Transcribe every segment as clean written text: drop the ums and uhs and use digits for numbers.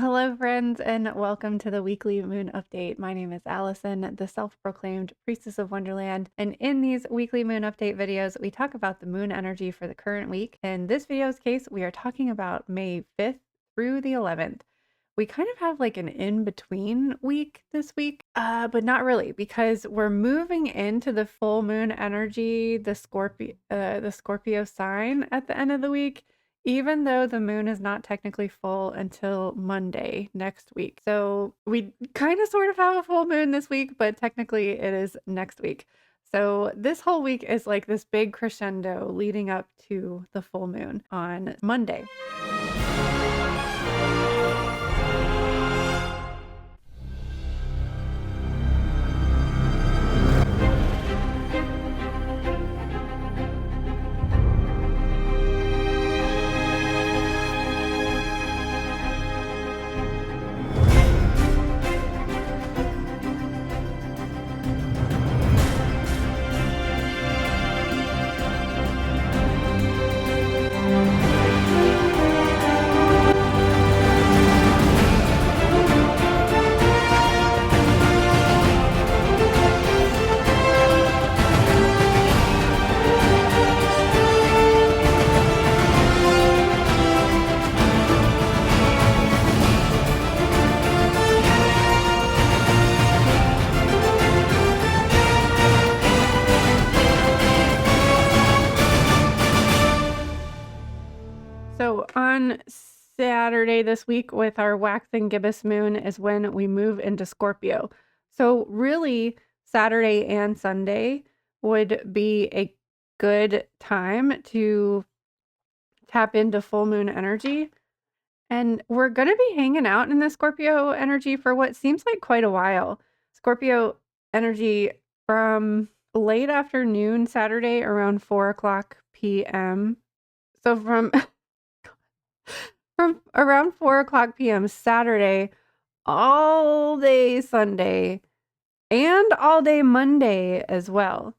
Hello, friends, and welcome to the weekly moon update. My name is Allison, the self-proclaimed priestess of Wonderland. And in these weekly moon update videos, we talk about the moon energy for the current week. In this video's case, we are talking about May 5th through the 11th. We kind of have like an in-between week this week, but not really, because we're moving into the full moon energy, the Scorpio sign at the end of the week, even though the moon is not technically full until Monday next week. So we kind of sort of have a full moon this week, but technically it is next week. So this whole week is like this big crescendo leading up to the full moon on Monday. So on Saturday this week with our waxing gibbous moon is when we move into Scorpio. So really Saturday and Sunday would be a good time to tap into full moon energy. And we're going to be hanging out in the Scorpio energy for what seems like quite a while. Scorpio energy from late afternoon Saturday around 4 o'clock p.m. So from around 4 o'clock p.m. Saturday, all day Sunday, and all day Monday as well.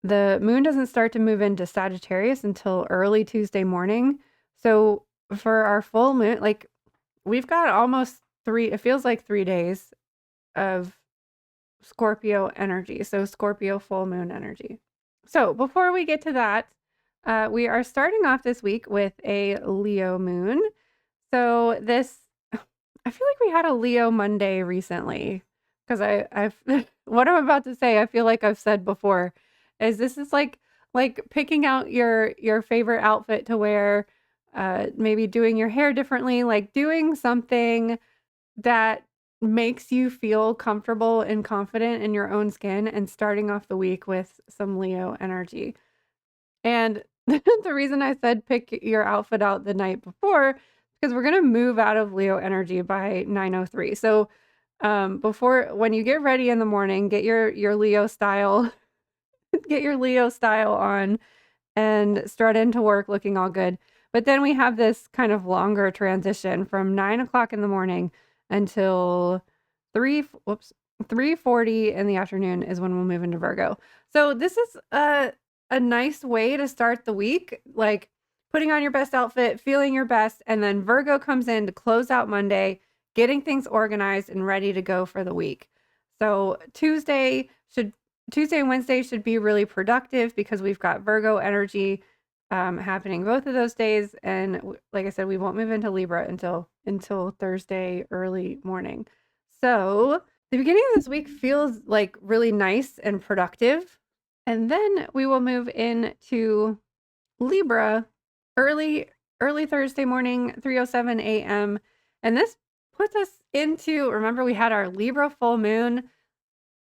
The moon doesn't start to move into Sagittarius until early Tuesday morning. So for our full moon, like we've got almost it feels like 3 days of Scorpio energy. So Scorpio full moon energy. So before we get to that, we are starting off this week with a Leo moon. So I feel like we had a Leo Monday recently because I've what I'm about to say, I feel like I've said before, is this is like picking out your favorite outfit to wear, maybe doing your hair differently, like doing something that makes you feel comfortable and confident in your own skin and starting off the week with some Leo energy. And the reason I said pick your outfit out the night before, because we're gonna move out of Leo energy by 9:03. So, before when you get ready in the morning, get your Leo style, get your Leo style on, and strut into work looking all good. But then we have this kind of longer transition from 9 o'clock in the morning until 3:40 in the afternoon is when we'll move into Virgo. So this is a nice way to start the week, like putting on your best outfit, feeling your best, and then Virgo comes in to close out Monday, getting things organized and ready to go for the week. So Tuesday and Wednesday should be really productive because we've got Virgo energy happening both of those days, and like I said, we won't move into Libra until Thursday early morning. So the beginning of this week feels like really nice and productive. And then we will move into Libra early Thursday morning, 3:07 a.m. And this puts us into, remember we had our Libra full moon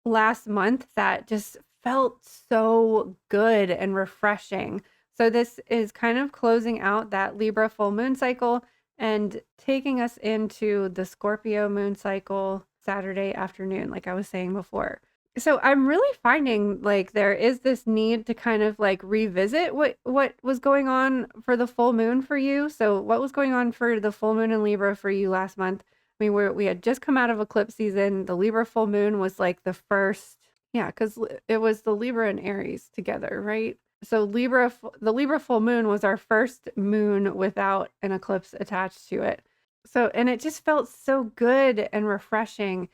last month that just felt so good and refreshing. So this is kind of closing out that Libra full moon cycle and taking us into the Scorpio moon cycle Saturday afternoon, like I was saying before. So I'm really finding like there is this need to kind of like revisit what was going on for the full moon for you. So what was going on for the full moon in Libra for you last month? I mean, we had just come out of eclipse season. The Libra full moon was like the first, yeah, because it was the Libra and Aries together, right? So the Libra full moon was our first moon without an eclipse attached to it. So, and it just felt so good and refreshing.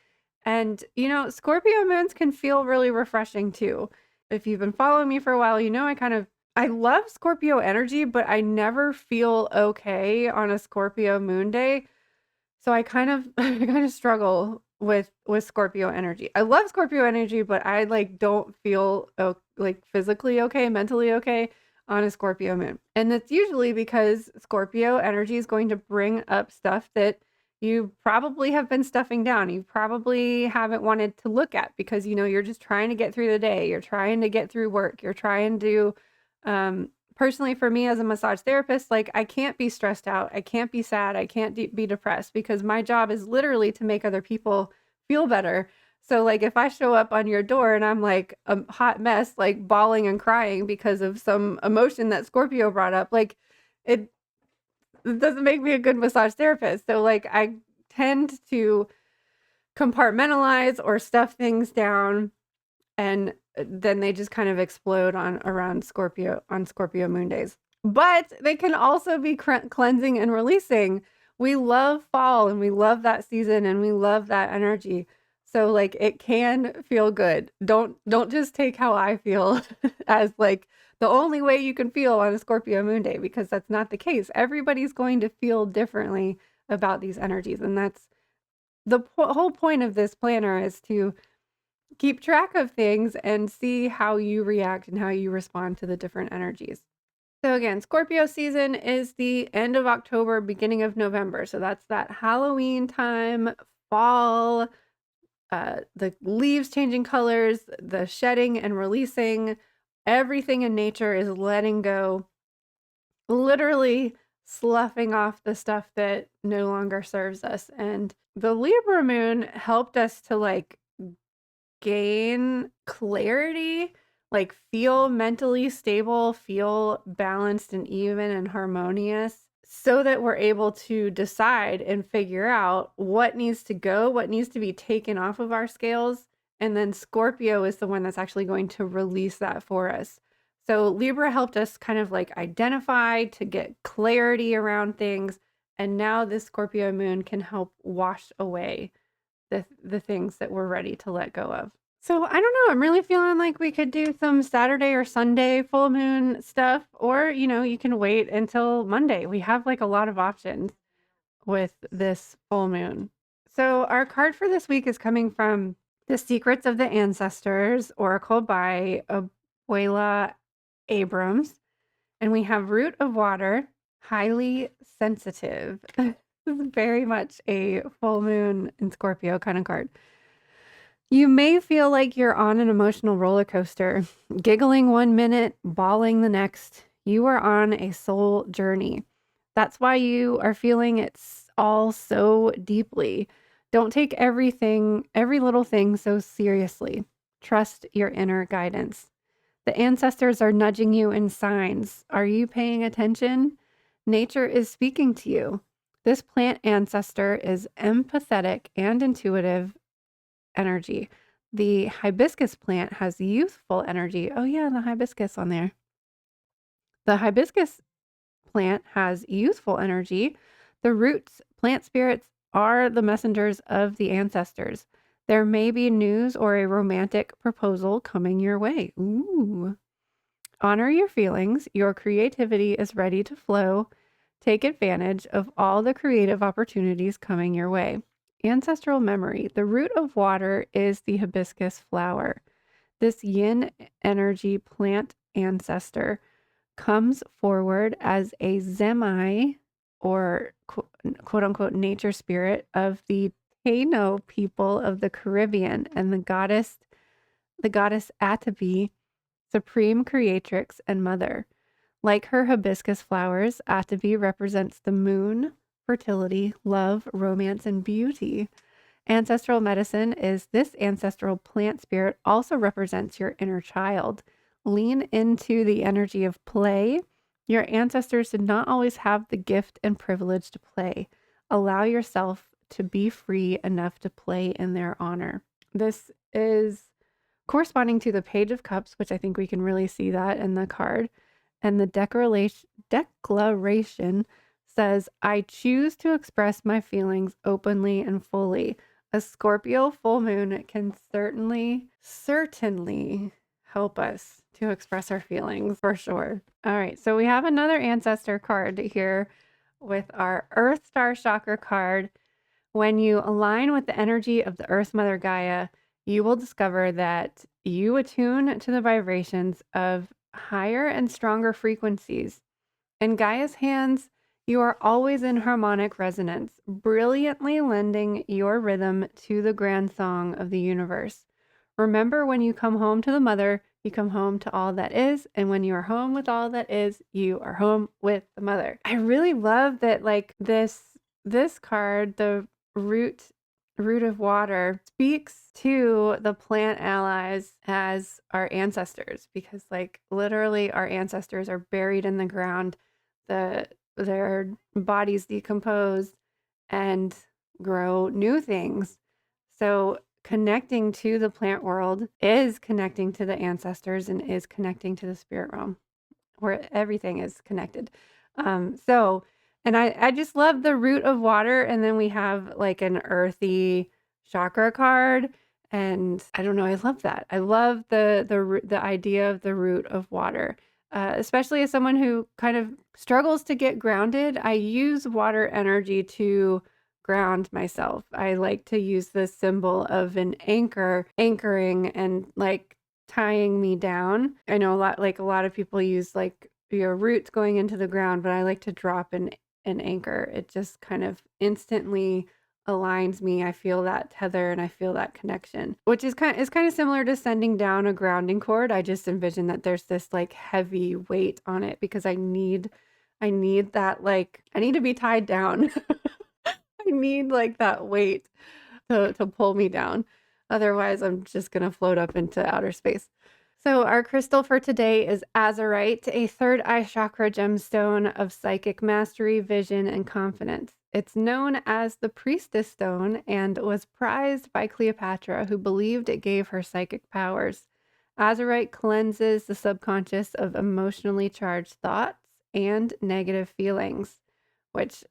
And, Scorpio moons can feel really refreshing too. If you've been following me for a while, I love Scorpio energy, but I never feel okay on a Scorpio moon day. So I kind of I kind of struggle with Scorpio energy. I love Scorpio energy, but I like don't feel like physically okay, mentally okay on a Scorpio moon. And that's usually because Scorpio energy is going to bring up stuff that you probably have been stuffing down. You probably haven't wanted to look at because you're just trying to get through the day. You're trying to get through work. You're trying to personally, for me as a massage therapist, like I can't be stressed out. I can't be sad. I can't be depressed because my job is literally to make other people feel better. So like if I show up on your door and I'm like a hot mess, like bawling and crying because of some emotion that Scorpio brought up, like it, it doesn't make me a good massage therapist. So like I tend to compartmentalize or stuff things down, and then they just kind of explode on Scorpio moon days. But they can also be cleansing and releasing. We love fall and we love that season and we love that energy. So like it can feel good. Don't just take how I feel as like the only way you can feel on a Scorpio moon day, because that's not the case. Everybody's going to feel differently about these energies, and that's the whole point of this planner, is to keep track of things and see how you react and how you respond to the different energies. So again, Scorpio season is the end of October, beginning of November. So that's that Halloween time, fall, the leaves changing colors, the shedding and releasing. Everything in nature is letting go, literally sloughing off the stuff that no longer serves us. And the Libra moon helped us to like gain clarity, like feel mentally stable, feel balanced and even and harmonious, so that we're able to decide and figure out what needs to go, what needs to be taken off of our scales. And then Scorpio is the one that's actually going to release that for us. So Libra helped us kind of like identify, to get clarity around things. And now this Scorpio moon can help wash away the things that we're ready to let go of. So I don't know. I'm really feeling like we could do some Saturday or Sunday full moon stuff, or you can wait until Monday. We have like a lot of options with this full moon. So our card for this week is coming from The Secrets of the Ancestors Oracle by Abuela Abrams, and we have Root of Water, highly sensitive. This is very much a full moon in Scorpio kind of card. You may feel like you're on an emotional roller coaster, giggling 1 minute, bawling the next. You are on a soul journey. That's why you are feeling it's all so deeply. Don't take every little thing so seriously. Trust your inner guidance. The ancestors are nudging you in signs. Are you paying attention? Nature is speaking to you. This plant ancestor is empathetic and intuitive energy. The hibiscus plant has youthful energy. Oh yeah, the hibiscus on there. The hibiscus plant has youthful energy. The roots, plant spirits, are the messengers of the ancestors. There may be news or a romantic proposal coming your way. Ooh. Honor your feelings. Your creativity is ready to flow. Take advantage of all the creative opportunities coming your way. Ancestral memory. The root of water is the hibiscus flower. This yin energy plant ancestor comes forward as a zemi, or quote unquote nature spirit of the Taino people of the Caribbean, and the goddess Atabi, supreme creatrix and mother. Like her hibiscus flowers, Atabi represents the moon, fertility, love, romance, and beauty. Ancestral medicine is this ancestral plant spirit also represents your inner child. Lean into the energy of play. Your ancestors did not always have the gift and privilege to play. Allow yourself to be free enough to play in their honor. This is corresponding to the Page of Cups, which I think we can really see that in the card. And the declaration says, I choose to express my feelings openly and fully. A Scorpio full moon can certainly help us to express our feelings for sure. All right, so we have another ancestor card here with our Earth Star Chakra card. When you align with the energy of the Earth Mother Gaia, you will discover that you attune to the vibrations of higher and stronger frequencies. In Gaia's hands, you are always in harmonic resonance, brilliantly lending your rhythm to the grand song of the universe. Remember, when you come home to the mother, you come home to all that is, and when you are home with all that is, you are home with the mother. I really love that, like, this card, the root of water, speaks to the plant allies as our ancestors, because like literally our ancestors are buried in the ground. Their bodies decompose and grow new things. So connecting to the plant world is connecting to the ancestors and is connecting to the spirit realm, where everything is connected. So, and I just love the root of water. And then we have like an earthy chakra card. And I don't know, I love that. I love the idea of the root of water. Especially as someone who kind of struggles to get grounded, I use water energy to ground myself. I like to use the symbol of an anchor, anchoring and like tying me down. I know a lot of people use like your roots going into the ground, but I like to drop an anchor. It just kind of instantly aligns me. I feel that tether and I feel that connection, which is kind of similar to sending down a grounding cord. I just envision that there's this like heavy weight on it because I need that, like I need to be tied down. I need like that weight to pull me down. Otherwise, I'm just going to float up into outer space. So our crystal for today is azurite, a third eye chakra gemstone of psychic mastery, vision, and confidence. It's known as the priestess stone and was prized by Cleopatra, who believed it gave her psychic powers. Azurite cleanses the subconscious of emotionally charged thoughts and negative feelings, which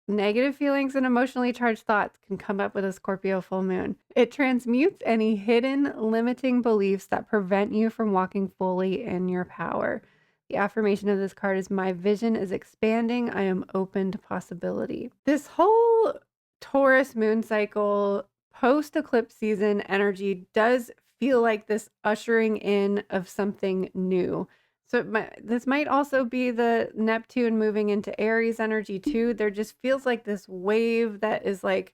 negative feelings and emotionally charged thoughts can come up with a Scorpio full moon. It transmutes any hidden limiting beliefs that prevent you from walking fully in your power. The affirmation of this card is, my vision is expanding. I am open to possibility. This whole Taurus moon cycle post-eclipse season energy does feel like this ushering in of something new. So this might also be the Neptune moving into Aries energy too. There just feels like this wave that is like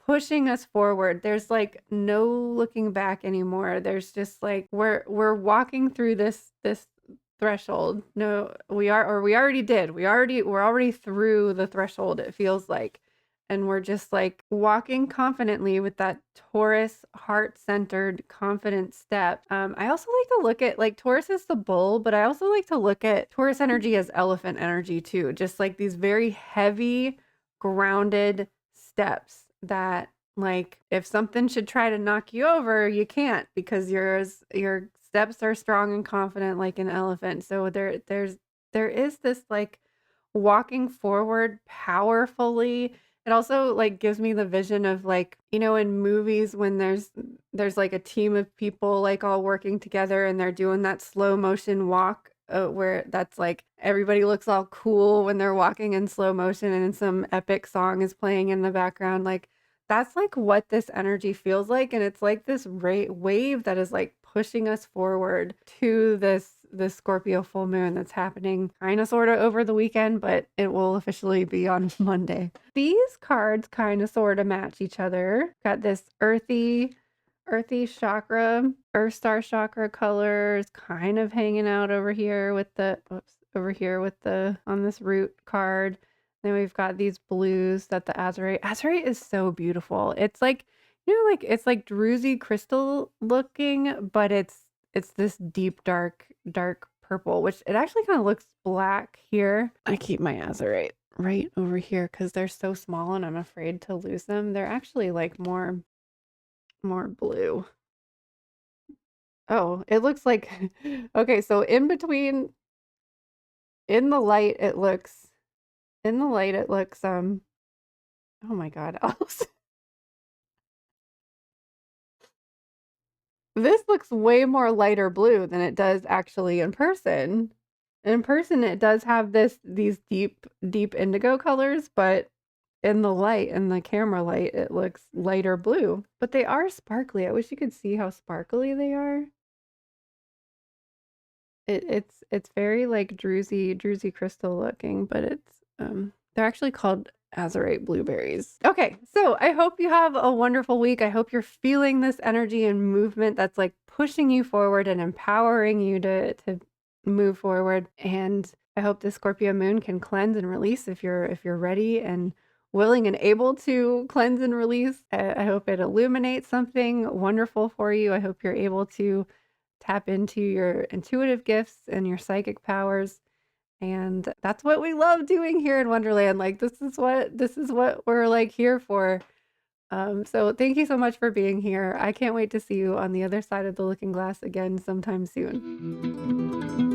pushing us forward. There's like no looking back anymore. There's just like we're walking through this threshold. No, we already did. We're already through the threshold, it feels like. And we're just like walking confidently with that Taurus heart-centered confident step. I also like to look at like Taurus is the bull, but I also like to look at Taurus energy as elephant energy too. Just like these very heavy, grounded steps that like if something should try to knock you over, you can't because your steps are strong and confident like an elephant. So there is this like walking forward powerfully. It also like gives me the vision of like, you know, in movies when there's like a team of people like all working together and they're doing that slow motion walk where that's like everybody looks all cool when they're walking in slow motion and some epic song is playing in the background. Like that's like what this energy feels like. And it's like this wave that is like pushing us forward to this Scorpio full moon that's happening kind of sort of over the weekend, but it will officially be on Monday. These cards kind of sort of match each other. Got this earthy chakra, earth star chakra colors kind of hanging out over here with the on this root card. Then we've got these blues that the azurite. Azurite is so beautiful. It's like, you know, like it's like druzy crystal looking, but it's this deep dark purple, which it actually kind of looks black here. I keep my azurite right over here because they're so small and I'm afraid to lose them. They're actually like more blue. Oh, it looks like okay, so in between in the light it looks In the light, it looks, oh my God, Alice. This looks way more lighter blue than it does actually in person. In person, it does have these deep indigo colors, but in the light, in the camera light, it looks lighter blue. But they are sparkly. I wish you could see how sparkly they are. It's very like druzy crystal looking, but it's they're actually called azurite blueberries. Okay, so I hope you have a wonderful week. I hope you're feeling this energy and movement that's like pushing you forward and empowering you to move forward. And I hope the Scorpio moon can cleanse and release if you're ready and willing and able to cleanse and release. I hope it illuminates something wonderful for you. I hope you're able to tap into your intuitive gifts and your psychic powers. And that's what we love doing here in Wonderland. Like this is what we're like here for. So thank you so much for being here. I can't wait to see you on the other side of the looking glass again sometime soon.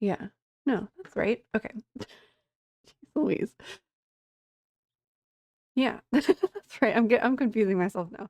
Yeah. No, that's right. Okay. Jeez Louise. Yeah, that's right. I'm confusing myself now.